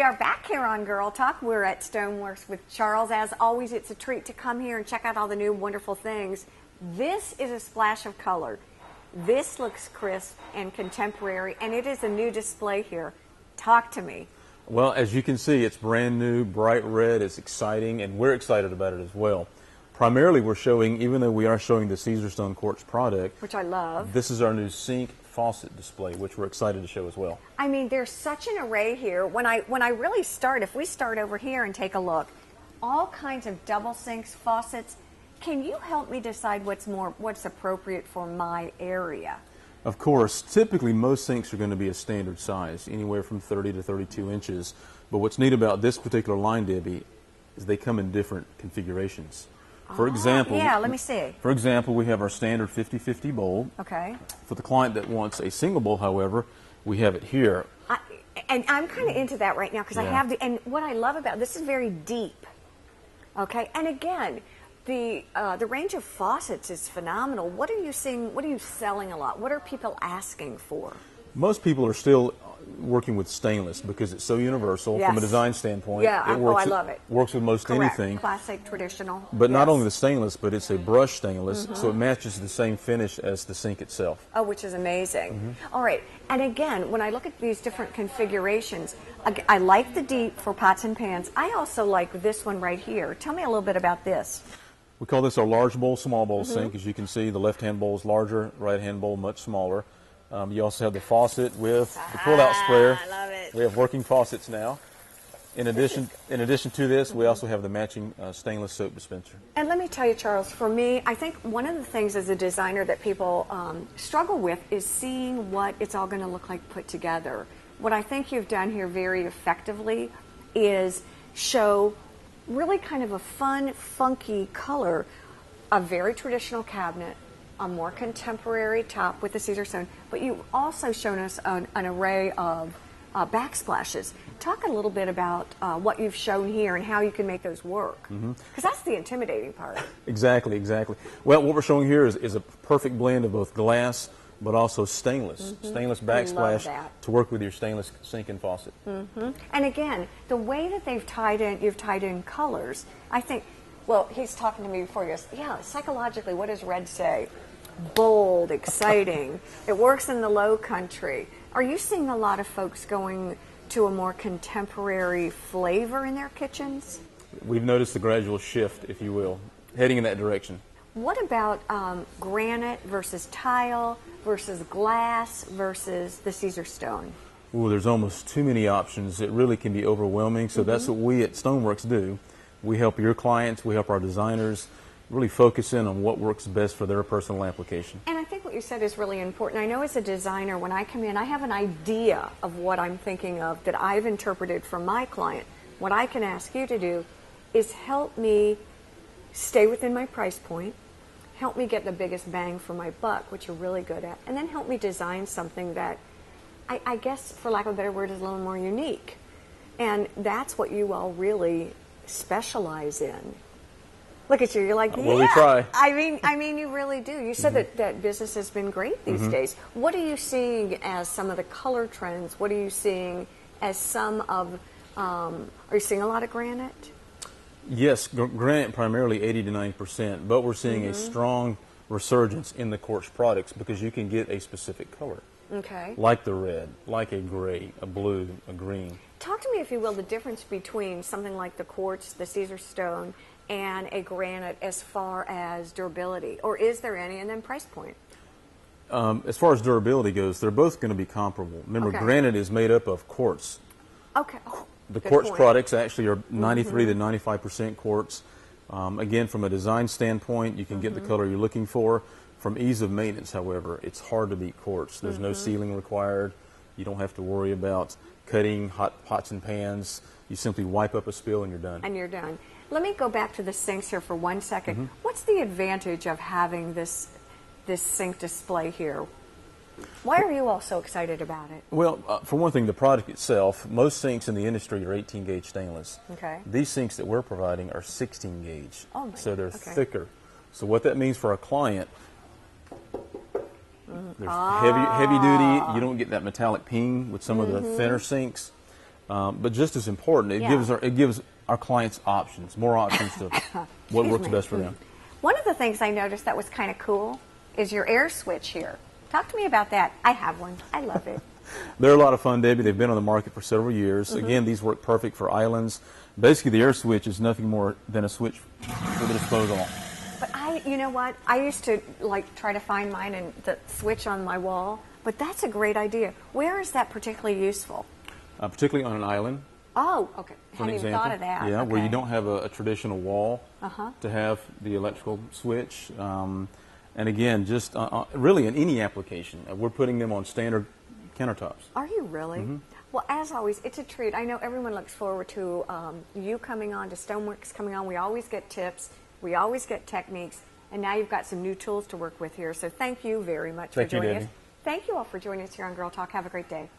We are back here on Girl Talk. We're at Stoneworks with Charles. As always, it's a treat to come here and check out all the new wonderful things. This is a splash of color. This looks crisp and contemporary, and it is a new display here. Talk to me. Well, as you can see, it's brand new, bright red. It's exciting, and we're excited about it as well. Primarily, we're showing, even though we are showing the Caesarstone quartz product, which I love, this is our new sink faucet display, which we're excited to show as well. I mean, there's such an array here. When I really start, if we start over here and take a look, all kinds of double sinks, faucets. Can you help me decide what's appropriate for my area? Of course, typically most sinks are going to be a standard size, anywhere from 30 to 32 inches. But what's neat about this particular line, Debbie, is they come in different configurations. For example, yeah, let me see. For example, we have our standard 50-50 bowl. Okay. For the client that wants a single bowl, however, we have it here. And I'm kind of into that right now because I have and what I love about this is very deep. Okay, and again, the range of faucets is phenomenal. What are you seeing? What are you selling a lot? What are people asking for? Most people are still working with stainless because it's so universal from a design standpoint. Yeah, I love it. Works with most anything. Classic, traditional. But not only the stainless, but it's a brushed stainless, so it matches the same finish as the sink itself. Oh, which is amazing. All right, and again, when I look at these different configurations, I like the deep for pots and pans. I also like this one right here. Tell me a little bit about this. We call this our large bowl, small bowl sink. As you can see, the left-hand bowl is larger, right-hand bowl much smaller. You also have the faucet with the pull-out sprayer. I love it. We have working faucets now. In addition to this, we also have the matching stainless soap dispenser. And let me tell you, Charles, for me, I think one of the things as a designer that people struggle with is seeing what it's all going to look like put together. What I think you've done here very effectively is show really kind of a fun, funky color, a very traditional cabinet, a more contemporary top with the Caesarstone, but you've also shown us an array of backsplashes. Talk a little bit about what you've shown here and how you can make those work, because that's the intimidating part. Exactly. Well, what we're showing here is a perfect blend of both glass but also stainless backsplash to work with your stainless sink and faucet. And again, the way that you've tied in colors, I think, well, he's talking to me before he goes, yeah, psychologically, what does red say? Bold, exciting. It works in the low country. Are you seeing a lot of folks going to a more contemporary flavor in their kitchens? We've noticed the gradual shift, if you will, heading in that direction. What about granite versus tile versus glass versus the Caesarstone? Ooh, there's almost too many options. It really can be overwhelming. So that's what we at Stoneworks do. We help your clients, we help our designers really focus in on what works best for their personal application. And I think what you said is really important. I know as a designer, when I come in, I have an idea of what I'm thinking of that I've interpreted for my client. What I can ask you to do is help me stay within my price point, help me get the biggest bang for my buck, which you're really good at, and then help me design something that I guess, for lack of a better word, is a little more unique. And that's what you all really specialize in. Look at you, you're like, well, we try. I mean, you really do. You said that business has been great these days. What are you seeing as some of the color trends? What are you seeing as some of, are you seeing a lot of granite? Yes, granite primarily 80 to 90%, but we're seeing a strong resurgence in the quartz products because you can get a specific color. Okay. Like the red, like a gray, a blue, a green. Talk to me, if you will, the difference between something like the quartz, the Caesarstone, and a granite as far as durability, or is there any, and then price point? As far as durability goes, they're both going to be comparable. Remember, granite is made up of quartz. Okay. The quartz products actually are 93 to 95% quartz. Again, from a design standpoint, you can get the color you're looking for. From ease of maintenance, however, it's hard to beat quartz. There's no sealing required. You don't have to worry about cutting hot pots and pans. You simply wipe up a spill and you're done. And you're done. Let me go back to the sinks here for 1 second. What's the advantage of having this sink display here? Why are you all so excited about it? Well, for one thing, the product itself, most sinks in the industry are 18 gauge stainless. Okay. These sinks that we're providing are 16 gauge. Oh my, so they're thicker. So what that means for a client, there's heavy duty. You don't get that metallic ping with some of the thinner sinks. but just as important, it gives our clients options, more options to what works best for them. One of the things I noticed that was kind of cool is your air switch here. Talk to me about that. I have one. I love it. They're a lot of fun, Debbie. They've been on the market for several years. Again, these work perfect for islands. Basically, the air switch is nothing more than a switch for the disposal. But you know what? I used to like try to find mine and the switch on my wall. But that's a great idea. Where is that particularly useful? Particularly on an island. Oh, okay. For an Hadn't even example. thought of that. Yeah, okay. where you don't have a traditional wall to have the electrical switch. And again, just really in any application, we're putting them on standard countertops. Are you really? Well, as always, it's a treat. I know everyone looks forward to you coming on, to Stoneworks coming on. We always get tips. We always get techniques. And now you've got some new tools to work with here. So thank you very much for joining us. Thank you all for joining us here on Girl Talk. Have a great day.